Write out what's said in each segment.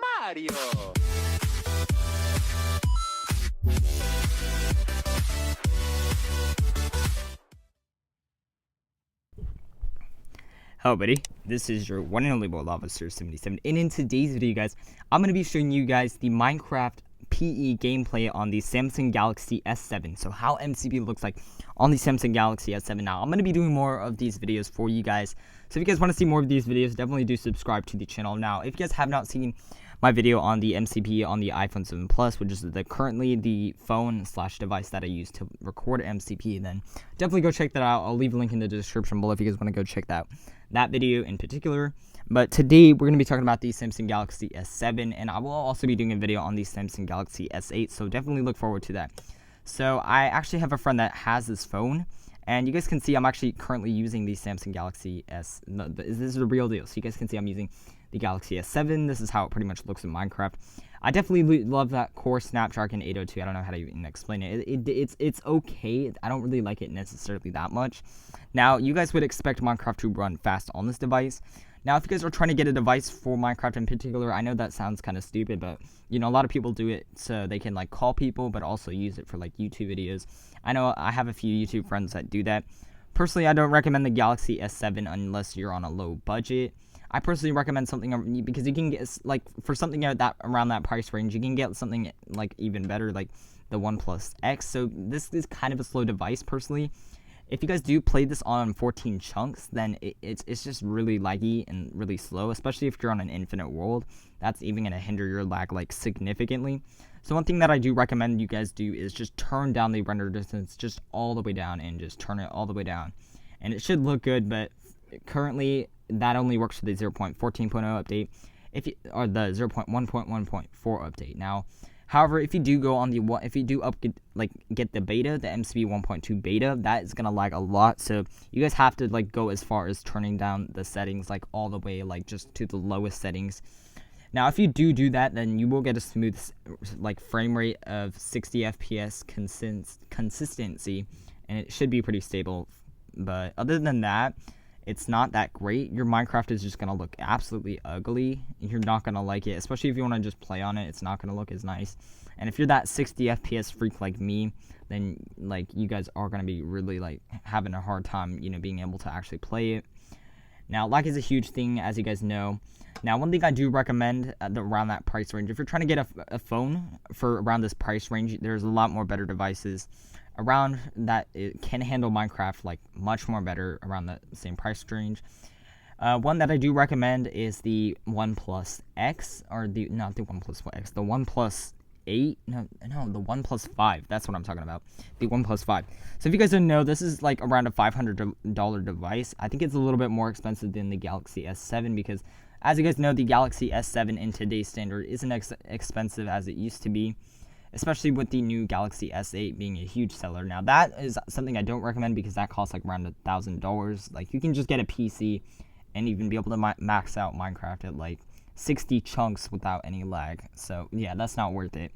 Mario. Hello buddy, this is your one and only boy Lava77, and in today's video guys, I'm going to be showing you guys the Minecraft PE gameplay on the Samsung Galaxy S7, so how MCPE looks like on the Samsung Galaxy S7. Now, I'm going to be doing more of these videos for you guys, so if you guys want to see more of these videos, definitely do subscribe to the channel. Now, if you guys have not seen my video on the MCPE on the iPhone 7 Plus, which is currently the phone/device that I use to record MCPE, then definitely go check that out. I'll leave a link in the description below if you guys want to go check that video in particular. But today we're going to be talking about the Samsung Galaxy S7, and I will also be doing a video on the Samsung Galaxy S8, so definitely look forward to that. So I actually have a friend that has this phone, and you guys can see I'm actually currently using the Samsung Galaxy S. No, this is the real deal. So you guys can see I'm using the Galaxy S7. This is how it pretty much looks in Minecraft. I definitely love that Core Snapdragon 802. I don't know how to even explain it. It's okay. I don't really like it necessarily that much. Now, you guys would expect Minecraft to run fast on this device. Now, if you guys are trying to get a device for Minecraft in particular, I know that sounds kind of stupid, but, you know, a lot of people do it so they can, like, call people, but also use it for, like, YouTube videos. I know I have a few YouTube friends that do that. Personally, I don't recommend the Galaxy S7 unless you're on a low budget. I personally recommend something because you can get, like, for something around that price range, you can get something, like, even better, like the OnePlus X. So this is kind of a slow device, personally. If you guys do play this on 14 chunks, then it's just really laggy and really slow, especially if you're on an infinite world. That's even going to hinder your lag, like, significantly. So one thing that I do recommend you guys do is just turn down the render distance just all the way down, and just turn it all the way down. And it should look good, but currently that only works for the 0.14.0 update, or the 0.1.1.4 update. Now, however, if you do go on get the beta, the MCPE 1.2 beta, that is gonna lag a lot. So you guys have to, like, go as far as turning down the settings, like, all the way, like, just to the lowest settings. Now, if you do that, then you will get a smooth, like, frame rate of 60 FPS consistency, and it should be pretty stable. But other than that, it's not that great. Your Minecraft is just going to look absolutely ugly. You're not going to like it, especially if you want to just play on it. It's not going to look as nice. And if you're that 60 FPS freak like me, then, like, you guys are going to be really, like, having a hard time, you know, being able to actually play it. Now, lag is a huge thing, as you guys know. Now, one thing I do recommend around that price range, if you're trying to get a phone for around this price range, there's a lot more better devices around that it can handle Minecraft, like, much more better around the same price range. One that I do recommend is the OnePlus X, or not the OnePlus X, the OnePlus 8, the OnePlus 5, that's what I'm talking about, the OnePlus 5. So if you guys don't know, this is, like, around a $500 device. I think it's a little bit more expensive than the Galaxy S7, because, as you guys know, the Galaxy S7 in today's standard isn't as expensive as it used to be, especially with the new Galaxy S8 being a huge seller. Now, that is something I don't recommend because that costs, like, around $1,000. Like, you can just get a PC and even be able to max out Minecraft at, like, 60 chunks without any lag. So, yeah, that's not worth it.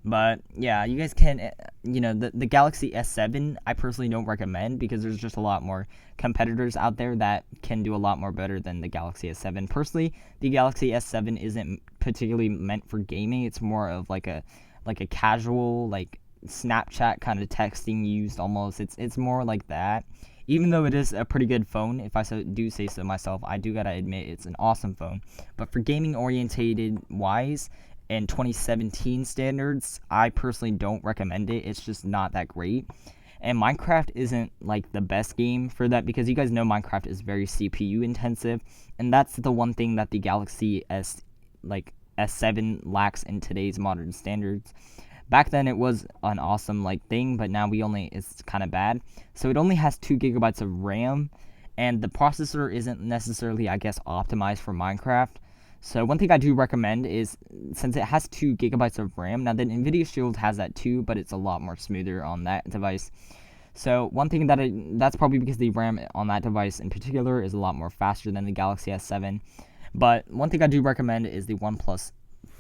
But, yeah, you guys can, you know, the Galaxy S7, I personally don't recommend because there's just a lot more competitors out there that can do a lot more better than the Galaxy S7. Personally, the Galaxy S7 isn't particularly meant for gaming. It's more of, like a casual, like, Snapchat kind of texting used almost. It's more like that. Even though it is a pretty good phone, if I do say so myself, I do gotta admit it's an awesome phone. But for gaming orientated wise and 2017 standards, I personally don't recommend it. It's just not that great. And Minecraft isn't, like, the best game for that, because you guys know Minecraft is very CPU intensive, and that's the one thing that the Galaxy S7 lacks in today's modern standards. Back then it was an awesome, like, thing, but now it's kind of bad. So it only has 2 gigabytes of RAM, and the processor isn't necessarily, I guess, optimized for Minecraft. So one thing I do recommend is, since it has 2 gigabytes of RAM, now the NVIDIA Shield has that too, but it's a lot more smoother on that device. So one thing that's probably because the RAM on that device in particular is a lot more faster than the Galaxy S7. But one thing I do recommend is the OnePlus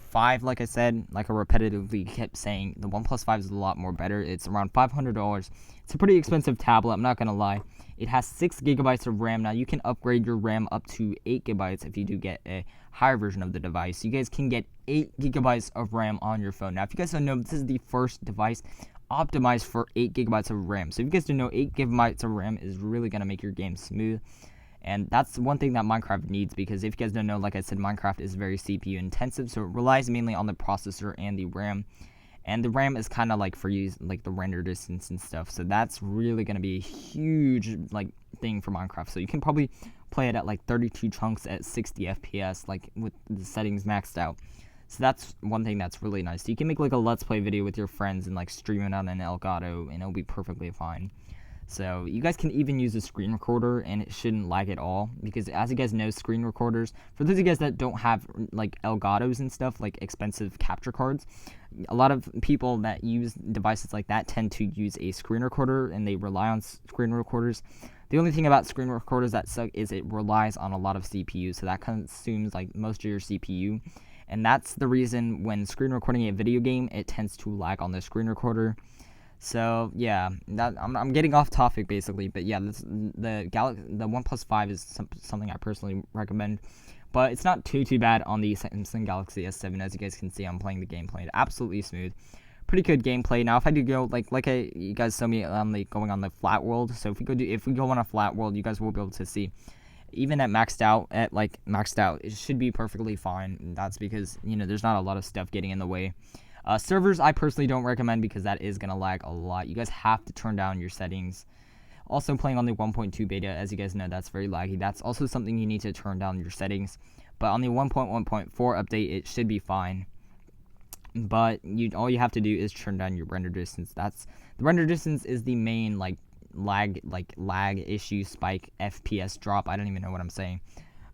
5, like I said, like I repetitively kept saying, the OnePlus 5 is a lot more better. It's around $500. It's a pretty expensive tablet, I'm not going to lie. It has 6 gigabytes of RAM. Now, you can upgrade your RAM up to 8 gigabytes if you do get a higher version of the device. You guys can get 8 gigabytes of RAM on your phone. Now, if you guys don't know, this is the first device optimized for 8 gigabytes of RAM. So if you guys don't know, 8 gigabytes of RAM is really going to make your game smooth. And that's one thing that Minecraft needs, because if you guys don't know, like I said, Minecraft is very CPU intensive, so it relies mainly on the processor and the RAM. And the RAM is kind of like for you, like the render distance and stuff. So that's really going to be a huge like thing for Minecraft. So you can probably play it at like 32 chunks at 60 FPS, like with the settings maxed out. So that's one thing that's really nice. So you can make like a let's play video with your friends and like stream it on an Elgato, and it'll be perfectly fine. So you guys can even use a screen recorder, and it shouldn't lag at all, because as you guys know, screen recorders, for those of you guys that don't have like Elgatos and stuff, like expensive capture cards, a lot of people that use devices like that tend to use a screen recorder, and they rely on screen recorders. The only thing about screen recorders that suck is it relies on a lot of CPU, so that consumes like most of your CPU, and that's the reason when screen recording a video game, it tends to lag on the screen recorder. So yeah, I'm getting off topic basically, but yeah, the OnePlus 5 is something I personally recommend, but it's not too bad on the Samsung Galaxy S7. As you guys can see, I'm playing the gameplay, absolutely smooth, pretty good gameplay. Now, if I do go you guys saw me going on the flat world, so if we go on a flat world, you guys will be able to see. Even at maxed out, it should be perfectly fine. And that's because there's not a lot of stuff getting in the way. Servers, I personally don't recommend, because that is going to lag a lot. You guys have to turn down your settings. Also, playing on the 1.2 beta, as you guys know, that's very laggy. That's also something you need to turn down your settings. But on the 1.1.4 update, it should be fine. But all you have to do is turn down your render distance. The render distance is the main lag issue, spike, FPS drop. I don't even know what I'm saying.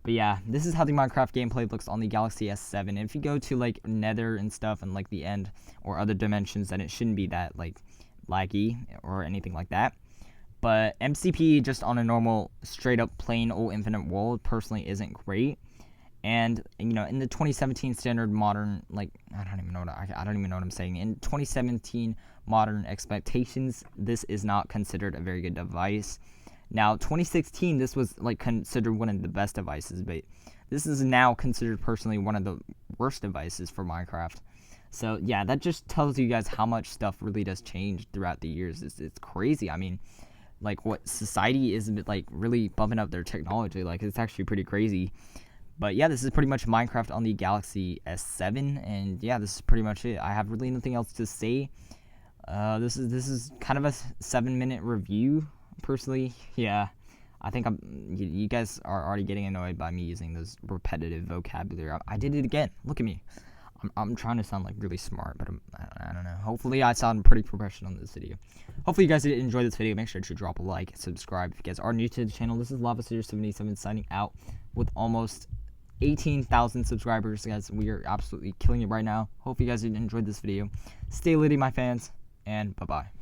But yeah, this is how the Minecraft gameplay looks on the Galaxy S7. And if you go to like Nether and stuff and like the end or other dimensions, then it shouldn't be that like laggy or anything like that. But MCPE just on a normal straight up plain old infinite world personally isn't great. And in the 2017 standard modern, I don't even know what I'm saying. In 2017 modern expectations, this is not considered a very good device. Now, 2016, this was considered one of the best devices, but this is now considered personally one of the worst devices for Minecraft. So yeah, that just tells you guys how much stuff really does change throughout the years. It's crazy. I mean, what society is really bumping up their technology. It's actually pretty crazy. But yeah, this is pretty much Minecraft on the Galaxy S7, and yeah, this is pretty much it. I have really nothing else to say. This is kind of a 7-minute review. Personally, yeah, I think you guys are already getting annoyed by me using this repetitive vocabulary. I did it again. Look at me. I'm trying to sound really smart, but I don't know. Hopefully, I sound pretty professional in this video. Hopefully, you guys did enjoy this video. Make sure to drop a like, subscribe if you guys are new to the channel. This is LavaSeer77 signing out with almost 18,000 subscribers, guys. We are absolutely killing it right now. Hope you guys enjoyed this video. Stay litty, my fans, and bye-bye.